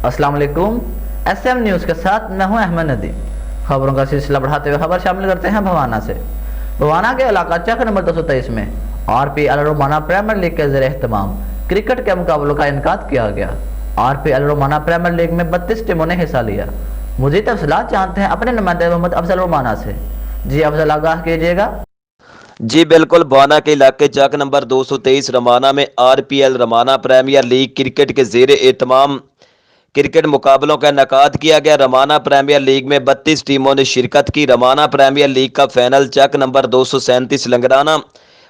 अस्सलाम वालेकुम। SM news के साथ मैं हूं अहमद नदीम। खबरों का सिलसिला बढ़ाते हुए खबर शामिल करते हैं भवाना से। भवाना के इलाका चक नंबर 223 में RPL रोमाना प्रीमियर लीग के ज़ेर एहतमाम क्रिकेट के मुकाबलों का इनकाद किया गया। RPL रोमाना प्रीमियर लीग में 32 टीमों ने हिस्सा लिया। मुझे तफसीलात जानते हैं अपने नुमाइंदे मोहम्मद अफजल रोमाना से। जी अफजल, आगाह कीजिएगा। जी बिल्कुल, भवाना के इलाके चक नंबर 223 रमाना में RPL रमाना प्रीमियर लीग क्रिकेट के ज़ेर एहतमाम क्रिकेट मुकाबलों का इनकाद किया गया। रमाना प्रीमियर लीग में 32 टीमों ने शिरकत की। रमाना प्रीमियर लीग का फाइनल चक नंबर 237 लंगराना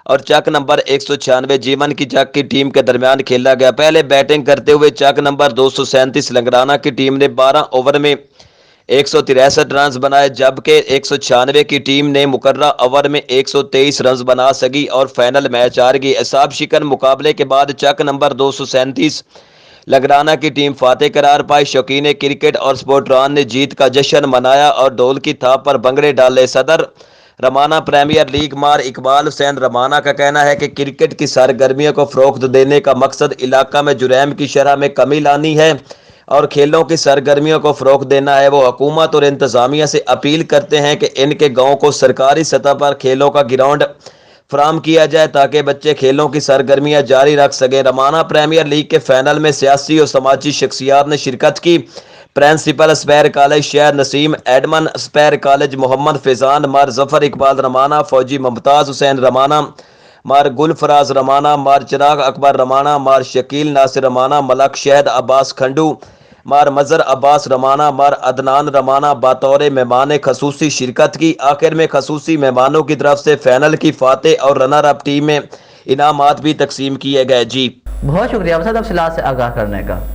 और चक नंबर 196 जीवन की चक की टीम के दरमियान खेला गया। पहले बैटिंग करते हुए चक नंबर 237 लंगराना की टीम ने 12 ओवर में 163 रन बनाए, जबकि 196 की टीम ने मुकर्रा ओवर में 123 रन बना सकी और फाइनल मैच हार गई। एसाब शिकन मुकाबले के बाद चक नंबर 237 लंगराना की टीम फातेह करार पाई। शौकीन क्रिकेट और स्पोर्टरान ने जीत का जश्न मनाया और ढोल की थाप पर भंगड़े डाले। सदर रमाना प्रीमियर लीग मार इकबाल हुसैन रमाना का कहना है कि क्रिकेट की सरगर्मियों को फ़रोग़ देने का मकसद इलाका में जुरैम की शरह में कमी लानी है और खेलों की सरगर्मियों को फ़रोग़ देना है। वो हुकूमत और इंतज़ामिया से अपील करते हैं कि इनके गाँव को सरकारी सतह पर खेलों का ग्राउंड फराम किया जाए ताकि बच्चे खेलों की सरगर्मियां जारी रख सकें। रमाना प्रीमियर लीग के फाइनल में सियासी और समाजी शख्सियात ने शिरकत की। प्रिंसिपल स्पैर कॉलेज शहर नसीम, एडमन स्पैर कॉलेज मोहम्मद फैजान, मार जफर इकबाल रमाना, फौजी मुमताज़ हुसैन रमाना, मार गुलफराज रमाना, मार चिराग अकबर रमाना, मार शकील नासिर रमाना, मलक शहद अब्बास खंडू, मार मजर अब्बास रमाना, मार अदनान रमाना बतौर मेहमान खसूसी शिरकत की। आखिर में खसूसी मेहमानों की तरफ से फाइनल की फातेह और रनर अप टीम में इनामात भी तकसीम किए गए। जी बहुत शुक्रिया अफजल, तफसीलात से आगाह करने का।